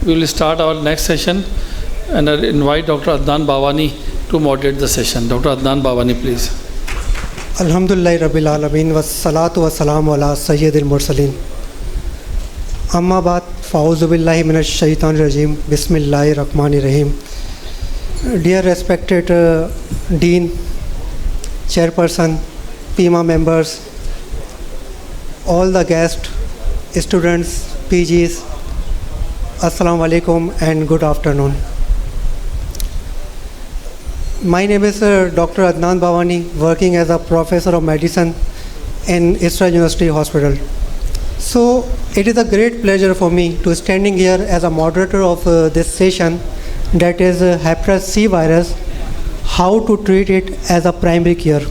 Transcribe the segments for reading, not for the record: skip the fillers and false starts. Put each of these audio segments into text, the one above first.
we will start our next session and I invite Dr. Adnan Bhavani to moderate the session. Dr. Adnan Bhavani, please. Alhamdulillah Rabbil Alameen wassalatu wassalamu ala Sayyidil Mursaleen. Amma baad, fa'auzu billahi minash shaitanir rajeem. Bismillahir Rahmanir Rahim. Dear respected Dean, Chairperson, PIMA members, all the guests, students, PGs, Assalamu alaikum and good afternoon. My name is Dr. Adnan Bhavani, working as a professor of medicine in Israel University Hospital. So it is a great pleasure for me to standing here as a moderator of this session, that is Hepatitis C virus, how to treat it as a primary care.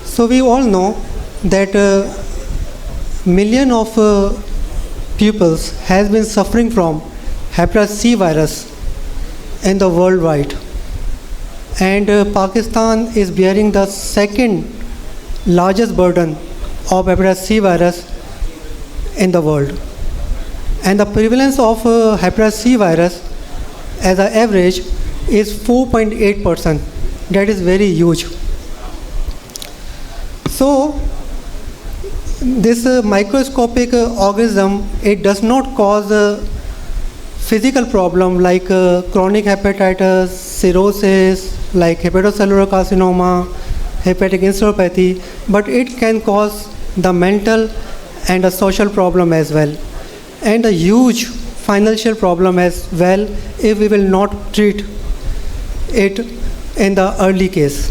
So we all know that million of pupils has been suffering from Hepatitis C virus in the worldwide, and Pakistan is bearing the second largest burden of Hepatitis C virus in the world, and the prevalence of Hepatitis C virus as an average is 4.8%. That is very huge. So this microscopic organism, it does not cause physical problem like chronic hepatitis, cirrhosis, like hepatocellular carcinoma, hepatic encephalopathy, but it can cause the mental and a social problem as well, and a huge financial problem as well if we will not treat it in the early case.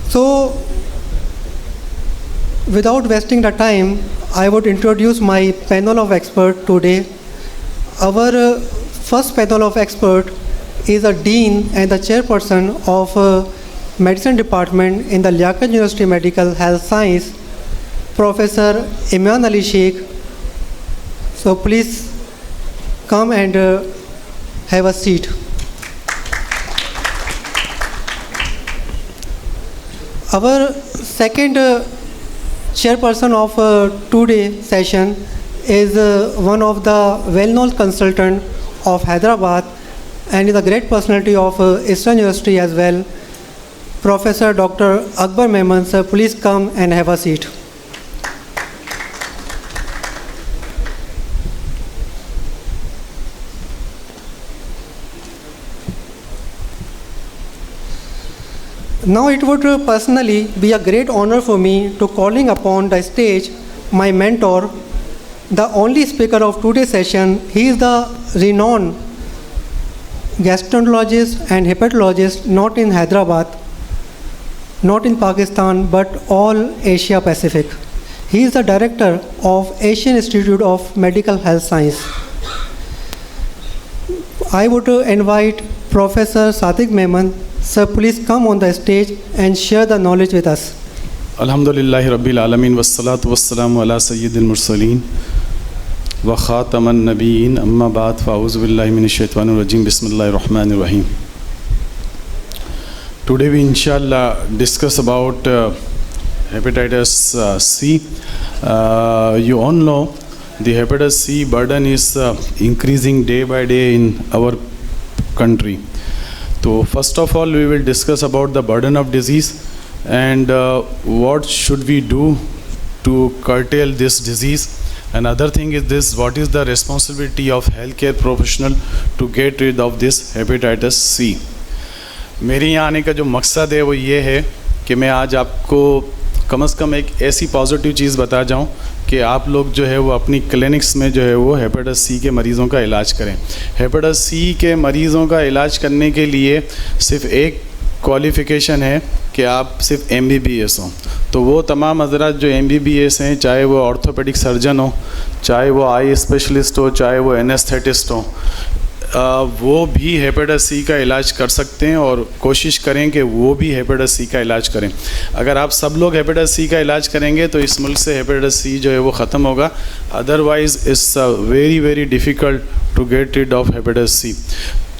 So without wasting the time, I would introduce my panel of experts today. Our first panel of experts is a dean and the chairperson of medicine department in the Liaquat University Medical Health Science, Professor Imran Ali Sheikh. So please come and have a seat. Our second chairperson of today's session is one of the well-known consultant of Hyderabad and is a great personality of Eastern University as well, Professor Dr. Akbar Memon. Sir, please come and have a seat. Now it would personally be a great honor for me to calling upon the stage my mentor, the only speaker of today's session. He is the renowned gastroenterologist and hepatologist, not in Hyderabad, not in Pakistan, but all Asia Pacific. He is the director of Asian Institute of Medical Health Science. I would invite Professor Sadiq Memon. Sir, please come on the stage and share the knowledge with us. Alhamdulillahi Rabbil Alameen wassalatu wassalamu ala Sayyidil Mursaleen wa khataman nabiyyin, amma ba'd, fa'auzu billahi minash shaitanir rajeem. Bismillahir Rahmanir Rahim. Today we inshallah discuss about hepatitis C. You all know the hepatitis C burden is increasing day by day in our country. So first of all, we will discuss about the burden of disease and what should we do to curtail this disease. Another thing is this: what is the responsibility of healthcare professional to get rid of this hepatitis C? मेरे यहाँ आने का जो मकसद है वो ये है कि मैं आज आपको कम से कम एक ऐसी पॉजिटिव चीज़ बता जाऊँ कि आप लोग जो है वो अपनी क्लिनिक्स में जो है वो हेपेटाइटिस सी के मरीज़ों का इलाज करें। हेपेटाइटिस सी के मरीज़ों का इलाज करने के लिए सिर्फ एक क्वालिफ़िकेशन है कि आप सिर्फ MBBS हों। तो वो तमाम हज़रात जो MBBS हैं, चाहे वो ऑर्थोपेडिक सर्जन हो, चाहे वो आई स्पेशलिस्ट हो, चाहे वो एनेस्थेटिस्ट हो, वो भी हेपेटाइटिस सी का इलाज कर सकते हैं और कोशिश करें कि वो भी हेपेटाइटिस सी का इलाज करें। अगर आप सब लोग हेपेटाइटिस सी का इलाज करेंगे तो इस मुल्क से हेपेटाइटिस सी जो है वो ख़त्म होगा। Otherwise it's very very difficult to get rid of hepatitis C.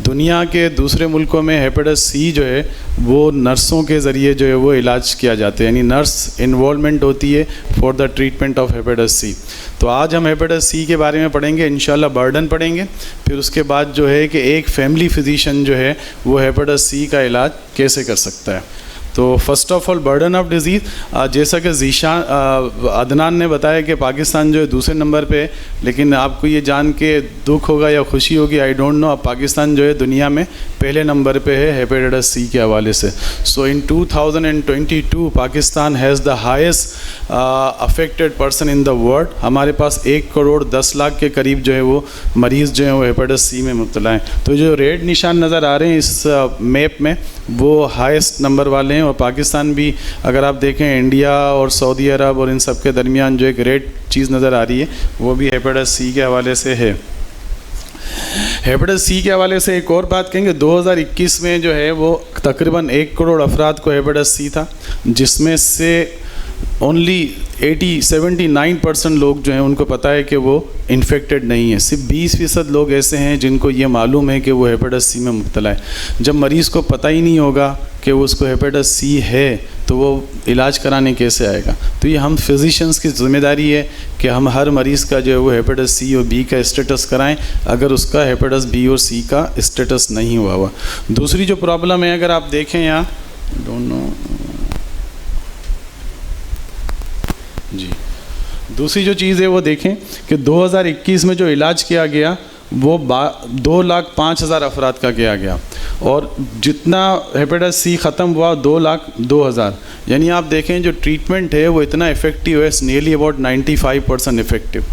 दुनिया के दूसरे मुल्कों में हेपेटाइटिस सी जो है वो नर्सों के ज़रिए जो है वो इलाज किया जाता है, यानी नर्स इन्वॉल्वमेंट होती है for the treatment of hepatitis C. तो आज हम हेपेटाइटिस सी के बारे में पढ़ेंगे, इंशाल्लाह बर्डन पढ़ेंगे, फिर उसके बाद जो है कि एक फैमिली फिजिशियन जो है वो हेपेटाइटिस सी का इलाज कैसे कर सकता है। तो first of all burden of disease, जैसा कि जीशान अदनान ने बताया कि पाकिस्तान जो है दूसरे नंबर पे है, लेकिन आपको ये जान के दुख होगा या खुशी होगी, आई डोंट नो, अब पाकिस्तान जो है दुनिया में पहले नंबर पे है हेपेटाइटिस सी के हवाले से। सो इन 2022 Pakistan has the highest affected person in the world. हमारे पास 1,10,00,000 के करीब जो है वो मरीज़ जो हैं वो हेपेटाइटिस सी में मुब्तला हैं। तो जो रेड निशान नज़र आ रहे हैं इस मैप में वो हाईएस्ट नंबर वाले हैं, और पाकिस्तान भी अगर आप देखें इंडिया और सऊदी अरब और इन सब के दरमियान जो एक रेड चीज़ नज़र आ रही है वो भी हेपेटाइटिस सी के हवाले से है। हेपेटाइटिस सी के हवाले से एक और बात कहेंगे, 2021 में जो है वो तकरीबन 1 करोड़ अफराद को हेपेटाइटिस सी था, जिसमें से ओनली 79% लोग जो हैं उनको पता है कि वो इन्फेक्टेड नहीं है। सिर्फ 20% लोग ऐसे हैं जिनको ये मालूम है कि वो हेपेटाइटिस सी में मुब्तला है। जब मरीज़ को पता ही नहीं होगा कि वो उसको हेपेटाइटिस सी है तो वो इलाज कराने कैसे आएगा। तो ये हम फिजिशियंस की ज़िम्मेदारी है कि हम हर मरीज़ का जो है वो हेपेटाइटिस सी और बी का स्टेटस कराएं अगर उसका हेपेटाइटिस बी और सी का स्टेटस नहीं हुआ। दूसरी जो प्रॉब्लम है, अगर आप देखें यहाँ दोनों जी, दूसरी जो चीज़ है वो देखें कि 2021 में जो इलाज किया गया वो 2,05,000 अफराद का किया गया, और जितना हेपेटाइटिस सी ख़त्म हुआ 2,02,000। यानी आप देखें जो ट्रीटमेंट है वो इतना इफ़ेक्टिव है, नियरली अबाउट 95% इफ़ेक्टिव।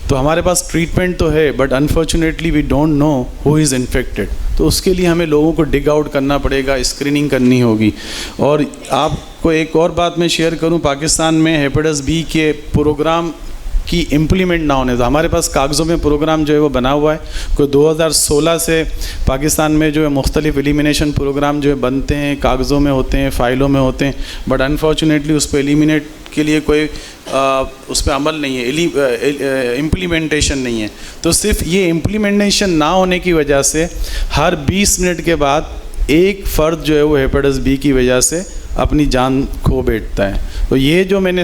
तो हमारे पास ट्रीटमेंट तो है, but unfortunately we don't know who is infected. तो उसके लिए हमें लोगों को डिग आउट करना पड़ेगा, स्क्रीनिंग करनी होगी। और आपको एक और बात मैं शेयर करूं, पाकिस्तान में हेपेटाइटिस बी के प्रोग्राम की इम्प्लीमेंट ना होने से, हमारे पास कागज़ों में प्रोग्राम जो है वो बना हुआ है। कोई 2016 से पाकिस्तान में जो है मुख्तलिफ एलिमिनेशन प्रोग्राम जो है बनते हैं, कागज़ों में होते हैं, फ़ाइलों में होते हैं, बट अनफॉर्चुनेटली उस पर एलिमिनेट के लिए कोई उस पर अमल नहीं है, इम्प्लीमेंटेशन नहीं है। तो सिर्फ ये इम्प्लीमेंटेशन ना होने की वजह से हर 20 मिनट के बाद एक फ़र्द जो है वो हेपेटाइटिस बी की वजह से अपनी जान खो बैठता है। तो ये जो मैंने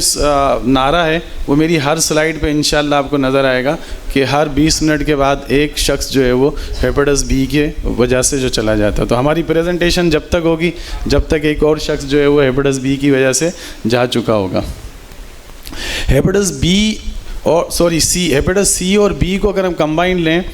नारा है वो मेरी हर स्लाइड पे इंशाल्लाह आपको नज़र आएगा कि हर 20 मिनट के बाद एक शख्स जो है वो हेपेटाइटिस बी के वजह से जो चला जाता है। तो हमारी प्रेजेंटेशन जब तक होगी जब तक एक और शख्स जो है वो हेपेटाइटिस बी की वजह से जा चुका होगा। हेपेटाइटिस बी और हेपेटाइटिस सी और बी को अगर हम कंबाइन लें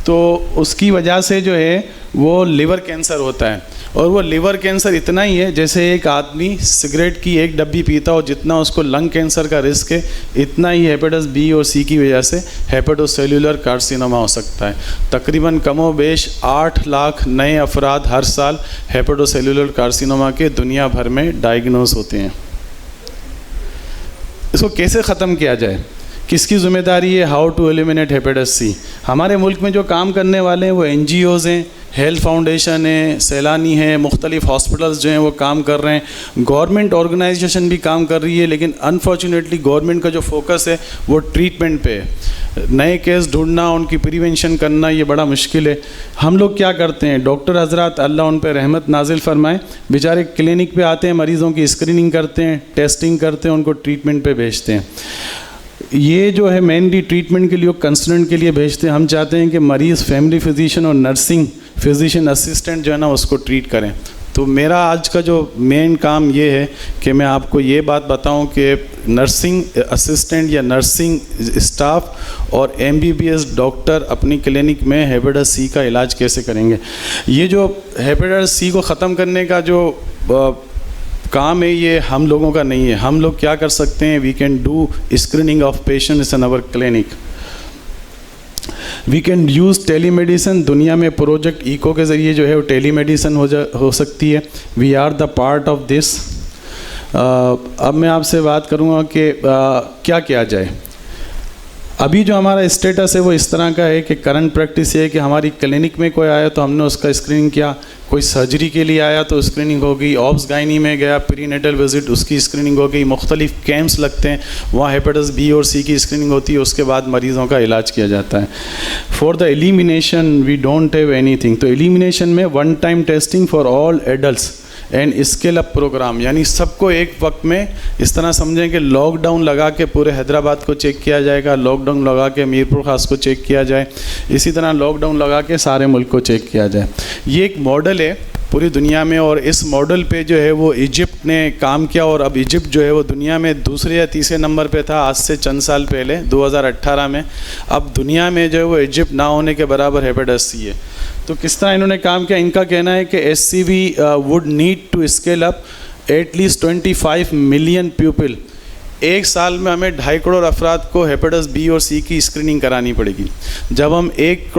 तो उसकी वजह से जो है वो लिवर कैंसर होता है, और वो लिवर कैंसर इतना ही है जैसे एक आदमी सिगरेट की एक डब्बी पीता हो, जितना उसको लंग कैंसर का रिस्क है इतना ही हेपेटाइटिस बी और सी की वजह से हेपेटोसेल्युलर कार्सिनोमा हो सकता है। तकरीबन कमोबेश 8 लाख नए अफराद हर साल हेपेटोसेल्युलर कार्सिनोमा के दुनिया भर में डायग्नोस होते हैं। इसको कैसे ख़त्म किया जाए, किसकी ज़िम्मेदारी है? How to eliminate hepatitis C. हमारे मुल्क में जो काम करने वाले हैं वो NGOs हैं, हेल्थ फाउंडेशन है, सैलानी है, मुख्तलिफ हॉस्पिटल्स जो हैं वो काम कर रहे हैं, गवर्नमेंट ऑर्गेनाइजेशन भी काम कर रही है, लेकिन अनफॉर्चुनेटली गवर्नमेंट का जो फोकस है वो ट्रीटमेंट पे है। नए केस ढूंढना, उनकी प्रिवेंशन करना ये बड़ा मुश्किल है। हम लोग क्या करते हैं, डॉक्टर हजरात अल्लाह उन पर रहमत नाजिल फरमाए, बेचारे क्लिनिक पे आते हैं, मरीज़ों की स्क्रीनिंग करते हैं, टेस्टिंग करते हैं, उनको ट्रीटमेंट पे भेजते हैं। ये जो है मेनली ट्रीटमेंट के लिए कंसल्टेंट के लिए भेजते हैं। हम चाहते हैं कि मरीज़ फैमिली फिजिशियन और नर्सिंग फिजिशियन असिस्टेंट जो है ना उसको ट्रीट करें। तो मेरा आज का जो मेन काम ये है कि मैं आपको ये बात बताऊं कि नर्सिंग असिस्टेंट या नर्सिंग स्टाफ और MBBS डॉक्टर अपनी क्लिनिक में हेपेटाइटिस सी का इलाज कैसे करेंगे। ये जो हेपेटाइटिस सी को ख़त्म करने का जो काम है ये हम लोगों का नहीं है। हम लोग क्या कर सकते हैं, we can do screening of patients in our clinic, we can use telemedicine. दुनिया में प्रोजेक्ट इको के ज़रिए जो है वो टेलीमेडिसिन हो सकती है। We are the part of this. अब मैं आपसे बात करूँगा कि क्या किया जाए। अभी जो हमारा स्टेटस है वो इस तरह का है कि करंट प्रैक्टिस ये है कि हमारी क्लिनिक में कोई आया तो हमने उसका स्क्रीनिंग किया, कोई सर्जरी के लिए आया तो स्क्रीनिंग हो गई, ऑब्स गायनी में गया प्रीनेटल विजिट उसकी स्क्रीनिंग हो गई, मुख्तलिफ कैंप्स लगते हैं वहाँ हेपेटाइटिस बी और सी की स्क्रीनिंग होती है, उसके बाद मरीज़ों का इलाज किया जाता है। For the elimination we don't have anything, तो एलिमिनेशन में one time testing for all adults and scale up programme, यानी सबको एक वक्त में इस तरह समझें कि लॉकडाउन लगा के पूरे हैदराबाद को चेक किया जाएगा, लॉकडाउन लगा के मीरपुर खास को चेक किया जाए, इसी तरह लॉकडाउन लगा के सारे मुल्क को चेक किया जाए। ये एक मॉडल है पूरी दुनिया में और इस मॉडल पे जो है वो इजिप्ट ने काम किया और अब इजिप्ट जो है वो दुनिया में दूसरे या तीसरे नंबर पे था आज से चंद साल पहले 2018 में। अब दुनिया में जो है वो इजिप्ट ना होने के बराबर हेपेटाइटिस सी है। तो किस तरह इन्होंने काम किया, इनका कहना है कि SCV would need to scale up at least 25 million people. एक साल में हमें 2.5 करोड़ अफराद को हेपेटाइटिस बी और सी की स्क्रीनिंग करानी पड़ेगी। जब हम 2.5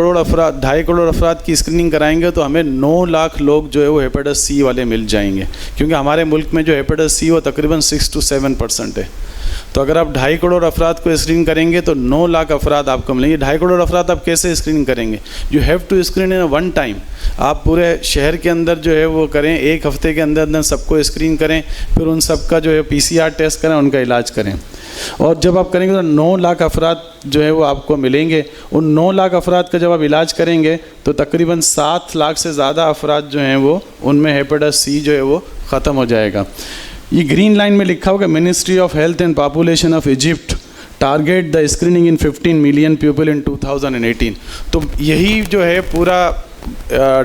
करोड़ अफराद की स्क्रीनिंग कराएंगे तो हमें 9 लाख लोग जो है वो हेपेटाइटिस सी वाले मिल जाएंगे, क्योंकि हमारे मुल्क में जो हेपेटाइटिस सी वो तकरीबन 6 to 7% है। तो अगर आप 2.5 करोड़ अफराद को स्क्रीन करेंगे तो 9 लाख अफराद आपको मिलेंगे। 2.5 करोड़ अफराद आप कैसे स्क्रीनिंग करेंगे? You have to screen in one time. आप पूरे शहर के अंदर जो है वो करें, एक हफ्ते के अंदर अंदर सबको स्क्रीन करें, फिर उन सब का जो है PCR टेस्ट करें, उनका इलाज करें। और जब आप करेंगे तो 9 लाख अफराद जो है वो आपको मिलेंगे। उन 9 लाख अफराद का जब आप इलाज करेंगे तो तकरीबन 7 लाख से ज़्यादा अफराद जो हैं वो उनमें हेपेटाइटिस सी जो है वो ख़त्म हो जाएगा। ये ग्रीन लाइन में लिखा होगा ministry of health and population of Egypt target the screening in 15 million people in 2018। तो यही जो है पूरा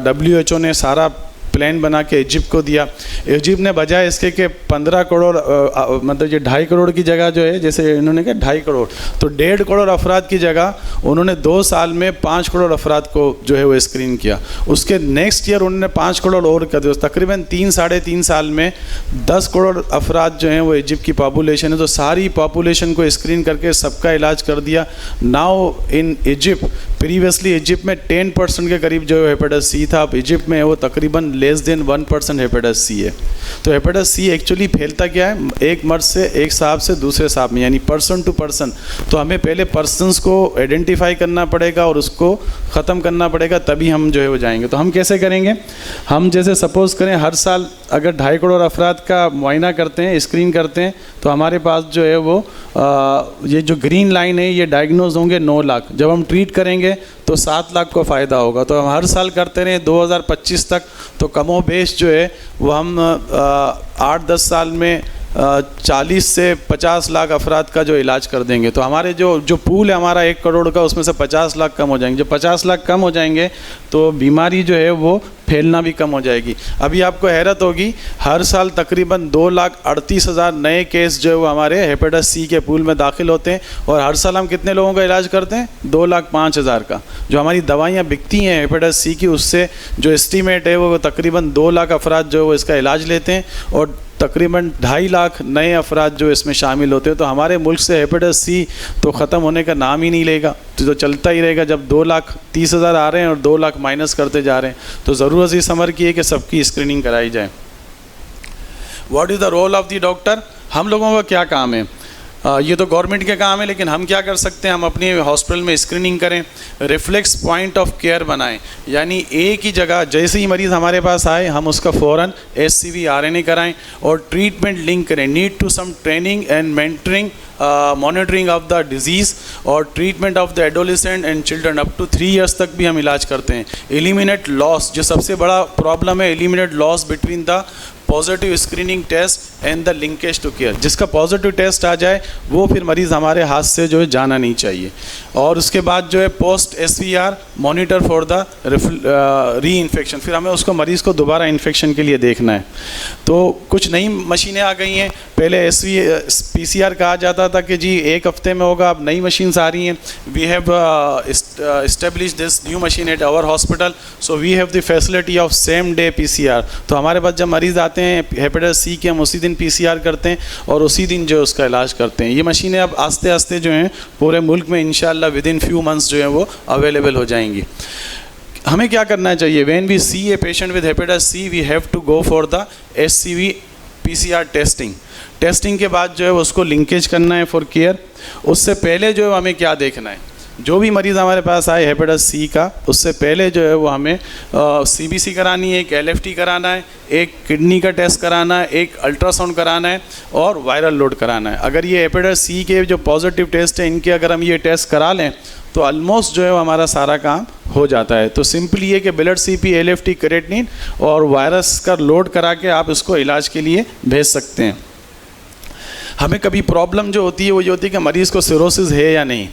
WHO ने सारा प्लान बना के इजिप्ट को दिया। इजिप्ट ने बजाय इसके कि 15 करोड़ मतलब ये 2.5 करोड़ की जगह जो है, जैसे इन्होंने कहा 2.5 करोड़, तो 1.5 करोड़ अफराद की जगह उन्होंने 2 साल में 5 करोड़ अफराद को जो है वो स्क्रीन किया। उसके नेक्स्ट ईयर उन्होंने 5 करोड़ और कर दिया। तकरीबन 3-3.5 साल में 10 करोड़ अफराद जो हैं वो इजिप्ट की पॉपुलेशन है, तो सारी पॉपुलेशन को स्क्रीन करके सबका इलाज कर दिया। Now in Egypt, previously Egypt में 10% के करीब जो हेपेटाइटिस सी था, अब इजिप्ट में वो तकरीबन लेस देन 1% हेपेटाइटिस सी है। तो हेपेटाइटिस सी एक्चुअली फैलता क्या है, एक मर्द से एक साहब से दूसरे साहब में, यानी पर्सन टू पर्सन। तो हमें पहले पर्सनस को आइडेंटिफाई करना पड़ेगा और उसको ख़त्म करना पड़ेगा, तभी हम जो है वो जाएंगे। तो हम कैसे करेंगे? हम जैसे सपोज़ करें हर साल अगर 2.5 करोड़ अफराद का मुआयना करते हैं, स्क्रीन करते हैं, तो हमारे पास जो है वो ये जो ग्रीन लाइन है ये डायग्नोज होंगे 9 लाख। जब हम ट्रीट करेंगे तो 7 लाख को फ़ायदा होगा। तो हम हर साल करते रहें 2025 तक, तो कमोबेश जो है वो हम 8-10 साल में 40 से 50 लाख अफराद का जो इलाज कर देंगे। तो हमारे जो पूल है हमारा 1 करोड़ का, उसमें से 50 लाख कम हो जाएंगे। जब 50 लाख कम हो जाएंगे तो बीमारी जो है वो फैलना भी कम हो जाएगी। अभी आपको हैरत होगी, हर साल तकरीबन 2,38,000 नए केस जो है वो हमारे हेपेटाइटिस सी के पूल में दाखिल होते हैं, और हर साल हम कितने लोगों का इलाज करते हैं? 2,05,000 का। जो हमारी दवाइयाँ बिकती हैं हेपेटाइटिस सी की, उससे जो एस्टीमेट है वो तकरीबन 2 लाख अफराद जो है वो इसका इलाज लेते हैं, और तकरीबन 2.5 लाख नए अफराद जो इसमें शामिल होते हैं। तो हमारे मुल्क से हेपेटाइटिस सी तो ख़त्म होने का नाम ही नहीं लेगा, तो चलता ही रहेगा। जब 2,30,000 आ रहे हैं और 2 लाख माइनस करते जा रहे हैं, तो ज़रूरत इस अमर की है कि सबकी स्क्रीनिंग कराई जाए। What is the role of the doctor? हम लोगों का क्या काम है? ये तो गवर्नमेंट के काम है, लेकिन हम क्या कर सकते हैं? हम अपनी हॉस्पिटल में स्क्रीनिंग करें, रिफ्लेक्स पॉइंट ऑफ केयर बनाएं, यानी एक ही जगह जैसे ही मरीज़ हमारे पास आए हम उसका फ़ौरन SCV RNA कराएं और ट्रीटमेंट लिंक करें। Need to some training and mentoring monitoring of the disease और treatment of the adolescent and children up to 3 years तक भी हम इलाज करते हैं। एलिमिनेट लॉस, जो सबसे बड़ा प्रॉब्लम है, eliminate loss between the positive screening test and the linkage to care. जिसका पॉजिटिव टेस्ट आ जाए वो फिर मरीज़ हमारे हाथ से जो है जाना नहीं चाहिए। और उसके बाद जो है post SVR monitor for the री इन्फेक्शन, फिर हमें उसको मरीज़ को दोबारा इन्फेक्शन के लिए देखना है। तो कुछ नई मशीनें आ गई हैं। पहले PCR कहा जाता था कि जी 1 हफ्ते में होगा, अब नई मशीन्स आ रही हैं। We have establish this new machine at our hospital, so we have the facility of same day PCR। तो हमारे पास जब मरीज़ आते हैं हेपेटाइटिस सी के, हम उसी दिन PCR करते हैं और उसी दिन जो उसका इलाज करते हैं। ये मशीनें अब आस्ते आस्ते जो हैं पूरे मुल्क में इंशाल्लाह विद इन फ्यू मंथ्स जो है वो अवेलेबल हो जाएंगी। हमें क्या करना चाहिए? When we see a patient with hepatitis C we have to go for the SCV PCR testing. Testing के बाद जो है उसको लिंकेज करना है फॉर केयर। उससे पहले जो है हमें क्या देखना है, जो भी मरीज़ हमारे पास आए हेपेटाइटिस सी का, उससे पहले जो है वो हमें CBC करानी है, एक LFT कराना है, एक किडनी का टेस्ट कराना है, एक अल्ट्रासाउंड कराना है और वायरल लोड कराना है। अगर ये हेपेटाइटिस सी के जो पॉजिटिव टेस्ट है इनके अगर हम ये टेस्ट करा लें तो ऑलमोस्ट जो है वो हमारा सारा काम हो जाता है। तो सिंपली ये कि ब्लड CP, LFT, क्रेटिनिन और वायरस का लोड करा के आप इसको इलाज के लिए भेज सकते हैं। हमें कभी प्रॉब्लम जो होती है वो ये होती है कि मरीज़ को सिरोसिस है या नहीं।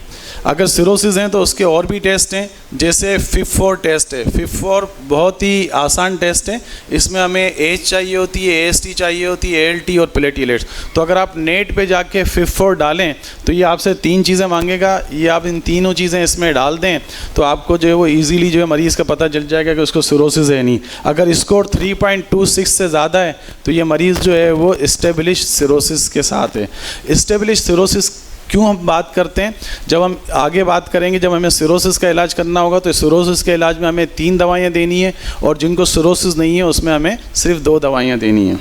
अगर सिरोसिस हैं तो उसके और भी टेस्ट हैं, जैसे FIB-4 टेस्ट है। FIB-4 बहुत ही आसान टेस्ट है, इसमें हमें एज चाहिए होती है, AST चाहिए होती है, ALT और प्लेटलेट्स। तो अगर आप नेट पे जाके FIB-4 डालें तो ये आपसे 3 चीज़ें मांगेगा, ये आप इन तीनों चीज़ें इसमें डाल दें तो आपको जो है वो ईजीली जो है मरीज़ का पता चल जाएगा कि उसको सिरोसिस है नहीं। अगर स्कोर 3.26 से ज़्यादा है तो ये मरीज़ जो है वो इस्टेब्लिश सिरोसिस के साथ है। इस्टेब्लिश सिरोसिस क्यों हम बात करते हैं, जब हम आगे बात करेंगे, जब हमें सिरोसिस का इलाज करना होगा तो सिरोसिस के इलाज में हमें 3 दवाइयाँ देनी है और जिनको सिरोसिस नहीं है उसमें हमें सिर्फ 2 दवाइयाँ देनी हैं।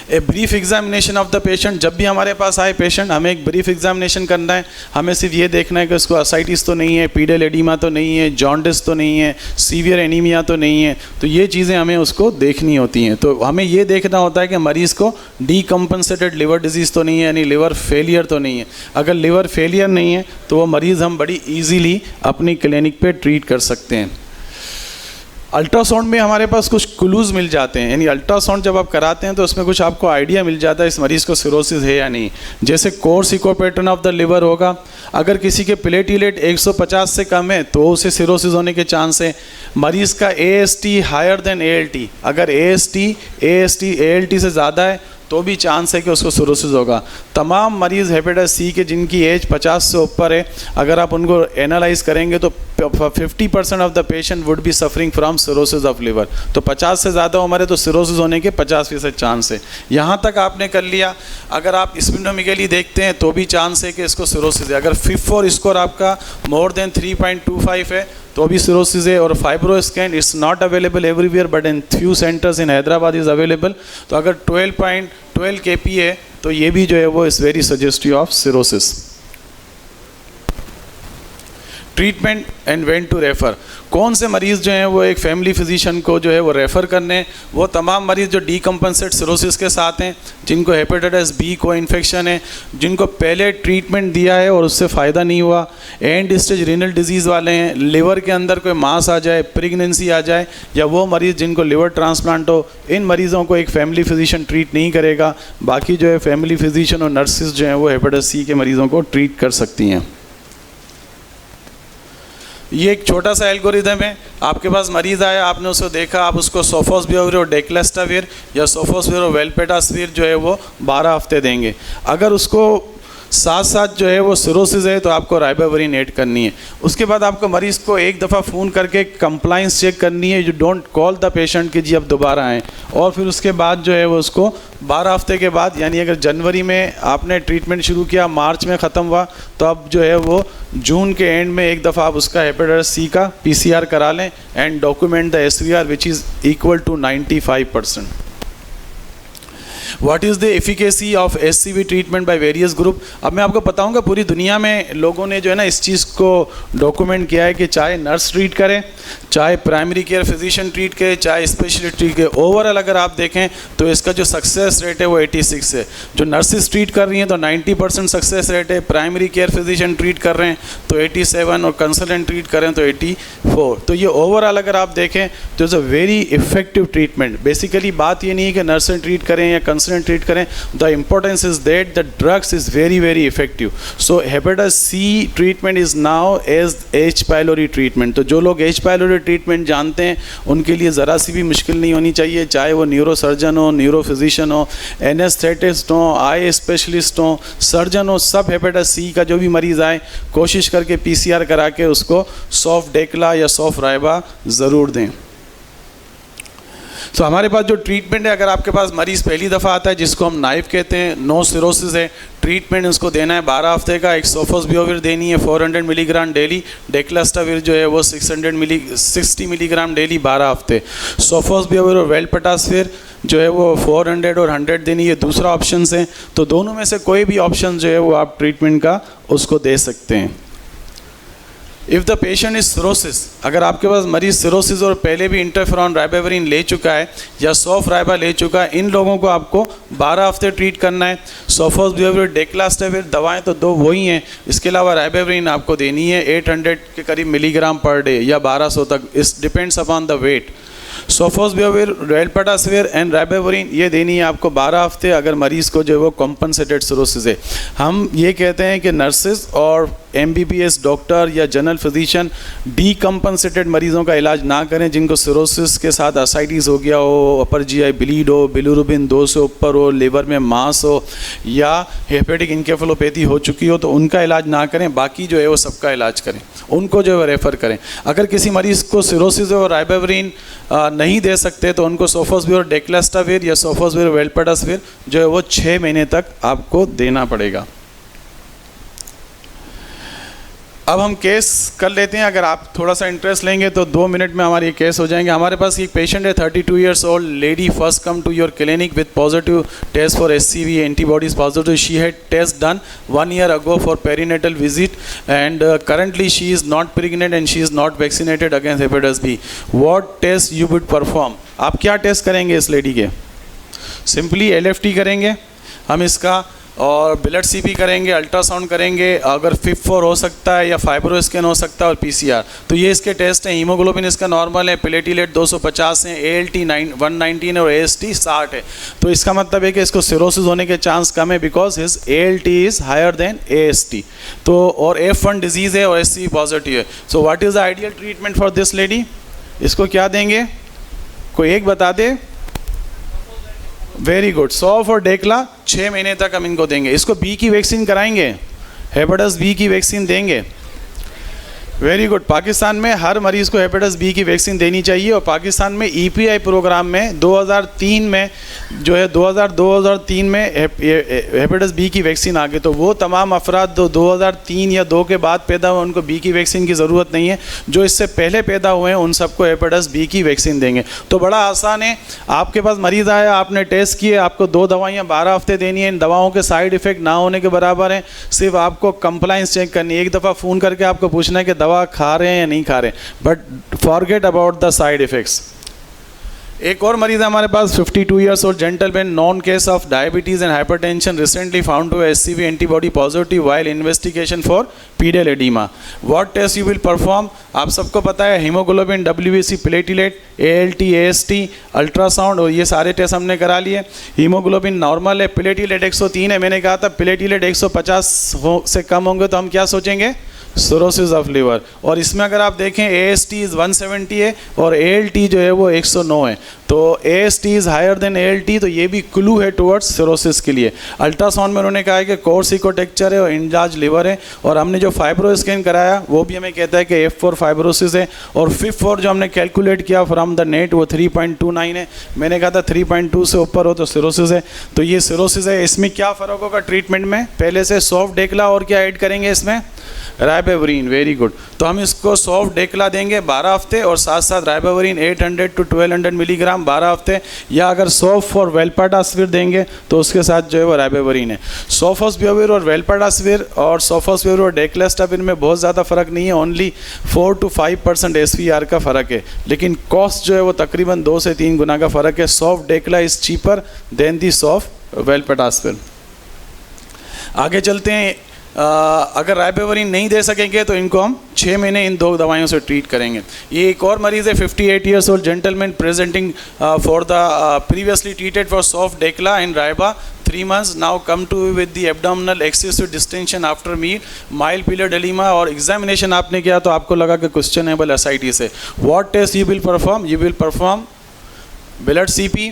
A brief examination of the patient, जब भी हमारे पास आए पेशेंट हमें एक ब्रीफ एग्जामिनेशन करना है। हमें सिर्फ ये देखना है कि उसको असाइटिस तो नहीं है, पीडल एडिमा तो नहीं है, जॉन्डिस तो नहीं है, सीवियर एनीमिया तो नहीं है। तो ये चीज़ें हमें उसको देखनी होती हैं। तो हमें ये देखना होता है कि मरीज़ को डीकम्पनसेटेड लिवर डिजीज़ तो नहीं है, यानी लिवर फेलियर तो नहीं है। अगर लिवर फेलियर नहीं है तो वो मरीज़ हम बड़ी ईजीली अपनी क्लिनिक पे ट्रीट कर सकते हैं। अल्ट्रासाउंड में हमारे पास कुछ क्लूज़ मिल जाते हैं, यानी अल्ट्रासाउंड जब आप कराते हैं तो उसमें कुछ आपको आइडिया मिल जाता है इस मरीज़ को सिरोसिस है या नहीं। जैसे course echo pattern of the liver होगा, अगर किसी के प्लेटलेट 150 से कम है तो उसे सिरोसिस होने के चांस है। मरीज़ का AST हायर देन ALT, अगर AST ALT से ज़्यादा है तो भी चांस है कि उसको सिरोसिस होगा। तमाम मरीज़ हेपेटाइटिस सी के जिनकी एज 50 से ऊपर है, अगर आप उनको एनालाइज करेंगे तो 50% of the patient would be suffering from cirrhosis of liver. तो 50 से ज़्यादा उम्र है तो सिरोसिस होने के 50% चांस है। यहाँ तक आपने कर लिया। अगर आप स्प्लेनोमेगाली देखते हैं तो भी चांस है कि इसको सिरोसिस है। अगर FIB-4 स्कोर आपका मोर देन 3.25 है तो भी सिरोसिस है। और fibro scan it's not available everywhere but in few centres in Hyderabad is available. तो अगर 12.12 kP है तो ये भी जो है वो is very suggestive of cirrhosis. Treatment and when to refer, कौन से मरीज़ जो हैं वो एक फैमिली फिजिशियन को जो है वो रेफ़र करने, वो तमाम मरीज़ जो डीकम्पनसेट सिरोसिस के साथ हैं, जिनको हेपेटाइटिस B को इन्फेक्शन है, जिनको पहले ट्रीटमेंट दिया है और उससे फ़ायदा नहीं हुआ, एंड स्टेज रीनल डिजीज़ वाले हैं, लिवर के अंदर कोई मास आ जाए, प्रेगनेंसी आ जाए, या वो मरीज़ जिनको लिवर ट्रांसप्लांट हो, इन मरीज़ों को एक फैमिली फिजिशियन ट्रीट नहीं करेगा। बाकी जो है फैमिली फिजिशियन और नर्सिस जो हैं वो हेपेटाइटिस C के मरीज़ों को ट्रीट कर सकती हैं। ये एक छोटा सा एल्गोरिदम है। आपके पास मरीज़ आया, आपने उसको देखा, आप उसको सोफोस्बियोविर और डेक्लेस्टाविर या सोफोस्बियोविर और वेल्पेटास्विर जो है वो 12 हफ्ते देंगे। अगर उसको साथ साथ जो है वो सिरोसिस है तो आपको राइबाविरिन ऐड करनी है। उसके बाद आपको मरीज़ को एक दफ़ा फ़ोन करके कंप्लाइंस चेक करनी है। You don't call the patient कि जी अब दोबारा आएँ। और फिर उसके बाद जो है वो उसको 12 हफ्ते के बाद, यानी अगर जनवरी में आपने ट्रीटमेंट शुरू किया, मार्च में ख़त्म हुआ, तो अब जो है वो जून के एंड में एक दफ़ा आप उसका हेपेटाइटिस C का PCR करा लें and document the SVR which is equal to 95%। What is the efficacy of SCV treatment by various group. अब मैं आपको बताऊंगा पूरी दुनिया में लोगों ने जो है ना इस चीज़ को डॉक्यूमेंट किया है कि चाहे नर्स ट्रीट करें, चाहे प्राइमरी केयर फिजिशियन ट्रीट करे, चाहे स्पेशलिस्ट ट्रीट करे, ओवरऑल अगर आप देखें तो इसका जो सक्सेस रेट है वो 86 है। जो नर्सिस ट्रीट कर रही हैं तो 90% सक्सेस रेट है, प्राइमरी केयर फिजिशियन ट्रीट कर रहे हैं तो 87 और कंसल्टेंट ट्रीट कर रहे हैं तो 84। तो ये ओवरऑल अगर आप देखें तो is a very effective treatment. Basically बात ये नहीं है कि नर्सें ट्रीट करें या कंसल्टेंट ट्रीट करें, the importance is that the drugs is very very effective. So hepatitis C treatment is now as H. pylori treatment. तो जो लोग H. pylori ट्रीटमेंट जानते हैं उनके लिए ज़रा सी भी मुश्किल नहीं होनी चाहिए, चाहे वो न्यूरो सर्जन हो, न्यूरो फिजिशियन हो, एनेस्थेटिस्ट हो, आई स्पेशलिस्ट हो, सर्जन हो, सब हेपेटाइटिस C का जो भी मरीज़ आए कोशिश करके PCR करा के उसको सॉफ्ट डेक्ला या सॉफ्ट राइबा ज़रूर दें। तो हमारे पास जो ट्रीटमेंट है, अगर आपके पास मरीज़ पहली दफ़ा आता है जिसको हम नाइफ कहते हैं, नो सिरोसिस है, ट्रीटमेंट उसको देना है 12 हफ्ते का। एक सोफोस्बियोविर देनी है 400 मिलीग्राम डेली, डेक्लास्टाविर जो है वो 60 मिलीग्राम डेली 12 हफ्ते। सोफोस्बियोविर और वेल्पटास्विर जो है वो 400 और 100 देनी, ये दूसरा ऑप्शन है। तो दोनों में से कोई भी ऑप्शन जो है वो आप ट्रीटमेंट का उसको दे सकते हैं। If the patient is cirrhosis, अगर आपके पास मरीज सिरोसिस और पहले भी इंटरफेरॉन राइबाविरिन ले चुका है या सॉफ राइबा ले चुका है, इन लोगों को आपको 12 हफ्ते ट्रीट करना है। सोफोस्बियोविर, डेक्लास्टाविर दवाएं तो दो वही हैं, इसके अलावा राइबाविरिन आपको देनी है 800 के करीब मिलीग्राम पर डे या 1200 तक, इस depends upon the weight. Sofosbuvir, velpatasvir and ribavirin ये देनी है आपको 12 हफ्ते अगर मरीज़ को जो है वो कॉम्पनसेटेड सिरोसिस है। हम ये कहते हैं कि नर्सेज और MBBS डॉक्टर या जनरल फिजिशियन डीकम्पनसेटेड मरीज़ों का इलाज ना करें जिनको सिरोसिस के साथ असाइटिस हो गया हो, अपर GI ब्लीड हो, बिलिरुबिन 2 से ऊपर हो, लिवर में मास हो या हेपेटिक इनकेफेलोपैथी हो चुकी हो, तो उनका इलाज ना करें, बाकी जो है वो सबका इलाज करें, उनको जो है रेफ़र करें। अगर किसी मरीज़ को सिरोसिस और राइबाविरिन नहीं दे सकते तो उनको सोफोस्बियोविर, डेक्लास्टाविर या सोफोस्बियोविर, वेल्पटास्विर जो है वो 6 महीने तक आपको देना पड़ेगा। अब हम केस कर लेते हैं, अगर आप थोड़ा सा इंटरेस्ट लेंगे तो 2 मिनट में हमारे ये केस हो जाएंगे। हमारे पास एक पेशेंट है 32 years old lady, first come to your clinic with positive test for SCV, antibodies positive. She had test done 1 year ago for perinatal visit and currently she is not pregnant and she is not vaccinated against hepatitis B. What test you would perform? आप क्या test करेंगे इस lady के? Simply LFT करेंगे हम इसका, और blood CP करेंगे, अल्ट्रासाउंड करेंगे, अगर FIB-4 हो सकता है या फाइब्रो स्कैन हो सकता है, और PCR। तो ये इसके टेस्ट हैं। हीमोग्लोबिन इसका नॉर्मल है, प्लेटिलेट 250 है, ALT 119 है और AST 60 है। तो इसका मतलब है कि इसको सिरोसिस होने के चांस कम है because his ALT is higher than AST। तो और F1 डिजीज़ है और SCV पॉजिटिव है। So what is the ideal treatment for this lady? इसको क्या देंगे, कोई एक बता दे? वेरी गुड, सॉफ और डेक्ला 6 महीने तक हम इनको देंगे। इसको B की वैक्सीन कराएंगे, हेपेटाइटिस B की वैक्सीन देंगे। Very good. पाकिस्तान में हर मरीज़ को हेपेटाइटिस B की वैक्सीन देनी चाहिए, और पाकिस्तान में EPI प्रोग्राम में 2003 में जो है 2003 में हेपेटाइटिस B की वैक्सीन आ गई। तो वो तमाम अफराद 2003 या 2 के बाद पैदा हुए उनको B की वैक्सीन की ज़रूरत नहीं है, जो इससे पहले पैदा हुए हैं उन सबको हेपेटाइटिस B की वैक्सीन देंगे। तो बड़ा आसान है, आपके पास मरीज़ आया, आपने टेस्ट किए, आपको 2 दवाइयाँ 12 हफ्ते देनी है। इन दवाओं के साइड इफ़ेक्ट ना होने के बराबर हैं, सिर्फ आपको कंप्लाइंस चेक करनी है। एक दफ़ा फ़ोन करके आपको पूछना है कि दवा खा रहे हैं या नहीं खा रहे हैं, but forget about the side effects. एक और मरीज है हमारे पास, 52 years old gentleman, non case of diabetes and hypertension, recently found to SCV antibody positive while investigation for pedal oedema. What test you will perform? आप सबको पता है, haemoglobin, WBC, platelet, ALT, AST, ultrasound, और ये सारे test हमने करा लिए। हीमोग्लोबिन नॉर्मल है, प्लेटिलेट 103 है। मैंने कहा था प्लेटिलेट 150 से कम होंगे तो हम क्या सोचेंगे? Cirrhosis of liver. और इसमें अगर आप देखें AST इज़ 170 है और ALT जो है वो 109 है। तो AST is higher than ALT, तो ये भी क्लू है टुवर्ड्स सिरोसिस के लिए। अल्ट्रासाउंड में उन्होंने कहा है कि कोर्स इकोटेक्चर है और इंजार्ज लिवर है, और हमने जो फाइब्रो स्कैन कराया वो भी हमें कहता है कि F4 फाइब्रोसिस है, और FIB-4 जो हमने कैलकुलेट किया फ्रॉम द नेट वो 3.29 है। मैंने कहा था 3.2 से ऊपर हो तो सिरोसिस है। तो ये सिरोसिस है। इसमें क्या फ़र्क होगा ट्रीटमेंट में? पहले से सॉफ्ट डेक्ला और क्या ऐड करेंगे इसमें? राइबाविरिन। Very good. तो हम इसको सॉफ्ट डेक्ला देंगे 12 हफ्ते, और साथ साथ राइबाविरिन 800 to 1200 मिलीग्राम 12 हफ्ते, या अगर सॉफ्ट और वेल्पटास्विर देंगे तो उसके साथ जो है वो राइबाविरिन है। सोफोस्बियोविर और वेल्पटास्विर और सोफोस्बियोविर और डेक्लास्टाविर में बहुत ज़्यादा फ़र्क नहीं है, ओनली 4 to 5% SVR का फ़र्क है, लेकिन कॉस्ट जो है वो तकरीबन 2 से 3 गुना का फ़र्क है। Sof dacla is cheaper than the sof velpatasvir. आगे चलते हैं। अगर राइबाविरिन नहीं दे सकेंगे तो इनको हम 6 महीने इन 2 दवाइयों से ट्रीट करेंगे। ये एक और मरीज़ है, 58 years old gentleman, presenting for the previously treated for sof dacla and riba 3 months, now come to with the abdominal excessive distension after meal, mild pilar edema, और एग्जामिनेशन आपने किया तो आपको लगा कि क्वेश्चनेबल एसाइटिस है। What test you will perform? You will perform blood CP,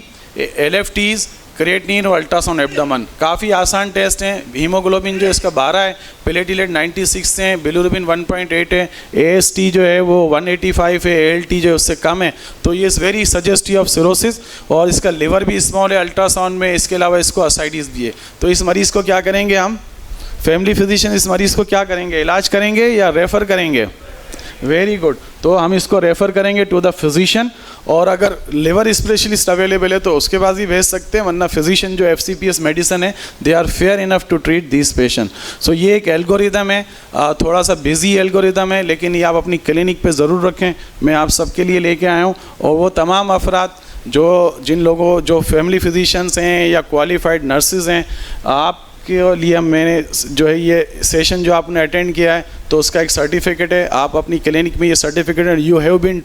LFTs, creatinine और ultrasound abdomen. काफ़ी आसान टेस्ट हैं। हीमोग्लोबिन जो इसका 12 है, प्लेटिलेट 96 हैं, बिलिरुबिन 1.8 है, AST जो है वो 185 है, ALT जो है उससे कम है। तो ये is very suggestive of cirrhosis, और इसका लिवर भी स्मॉल है अल्ट्रासाउंड में, इसके अलावा इसको असाइटिस भी है। तो इस मरीज़ को क्या करेंगे हम, फैमिली फिजिशियन इस मरीज़ को क्या करेंगे, इलाज करेंगे या रेफ़र करेंगे? Very good. तो हम इसको रेफ़र करेंगे टू द फिजिशियन, और अगर लिवर स्पेशलिस्ट अवेलेबल है तो उसके पास ही भेज सकते हैं, वरना फिजिशियन जो FCPS मेडिसिन है they are fair enough to treat this patient. So ये एक एल्गोरिदम है, थोड़ा सा बिजी एल्गोरिदम है, लेकिन ये आप अपनी क्लिनिक पे ज़रूर रखें। मैं आप सबके लिए लेके आया हूँ, और वो तमाम अफराद जिन लोगों जो फैमिली फिजिशियंस हैं या क्वालिफाइड नर्सेज हैं, आपके लिए मैंने जो है ये सेशन जो आपने अटेंड किया है तो उसका एक सर्टिफिकेट है। आप अपनी क्लिनिक में ये सर्टिफिकेट है, you have been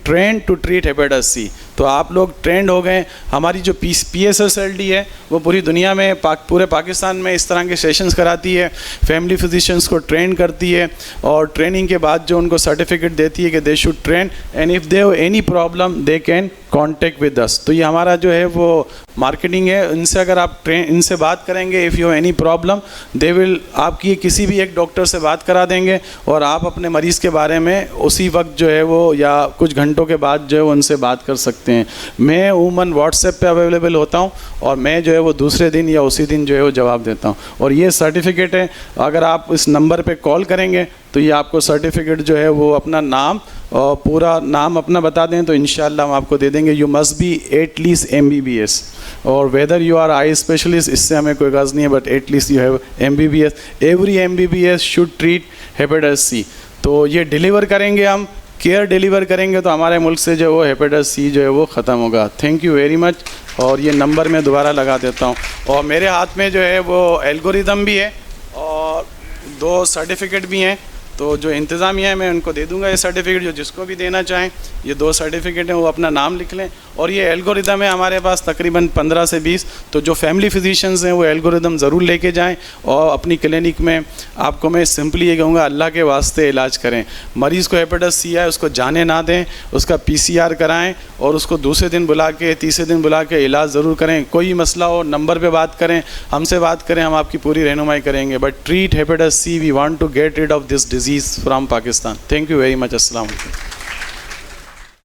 trained to treat hepatitis C. तो आप लोग ट्रेंड हो गए। हमारी जो PSSLD है वो पूरी दुनिया में पूरे पाकिस्तान में इस तरह के सेशंस कराती है, फैमिली फिजिशियंस को ट्रेन करती है, और ट्रेनिंग के बाद जो उनको सर्टिफिकेट देती है कि they should train, and if they have any problem they can contact with us. तो ये हमारा जो है वो मार्केटिंग है। इनसे अगर आप इनसे बात करेंगे, if you have any problem they will आपकी किसी भी एक डॉक्टर से बात करा देंगे, और आप अपने मरीज़ के बारे में उसी वक्त जो है वो या कुछ घंटों के बाद जो है उनसे बात कर सकते हैं। मैं उमन व्हाट्सएप पे अवेलेबल होता हूँ, और मैं जो है वो दूसरे दिन या उसी दिन जो है वो जवाब देता हूँ। और ये सर्टिफिकेट है, अगर आप इस नंबर पे कॉल करेंगे तो ये आपको सर्टिफिकेट जो है वो अपना नाम और पूरा नाम अपना बता दें तो इंशाल्लाह हम आपको दे देंगे। You must be at least MBBS, और whether you are eye specialist इससे हमें कोई गर्ज नहीं है, but at least you have MBBS। Every MBBS should treat hepatitis C. तो ये डिलीवर करेंगे हम, केयर डिलीवर करेंगे तो हमारे मुल्क से जो वो हेपेटाइटिस सी जो है वो ख़त्म होगा। Thank you very much. और ये नंबर मैं दोबारा लगा देता हूँ, और मेरे हाथ में जो है वो एल्गोरिदम भी है और 2 सर्टिफिकेट भी हैं। तो जो इंतज़ामिया है मैं उनको दे दूंगा ये सर्टिफिकेट, जो जिसको भी देना चाहें। ये 2 सर्टिफिकेट हैं, वो अपना नाम लिख लें। और ये एल्गोरिदम है हमारे पास तकरीबन 15 से 20। तो जो फैमिली फिजिशियंस हैं वो एल्गोरिदम ज़रूर लेके जाएं, और अपनी क्लिनिक में आपको मैं सिंपली ये कहूँगा, अल्लाह के वास्ते इलाज करें। मरीज़ को हेपेटाइटिस सी है उसको जाने ना दें, उसका PCR कराएँ, और उसको दूसरे दिन बुला के तीसरे दिन बुला के इलाज ज़रूर करें। कोई मसला हो नंबर पर बात करें, हमसे बात करें, हम आपकी पूरी रहनुमाई करेंगे। But treat hepatitis C, we want to get rid of this disease from Pakistan. Thank you very much. अस्सलाम वालेकुम।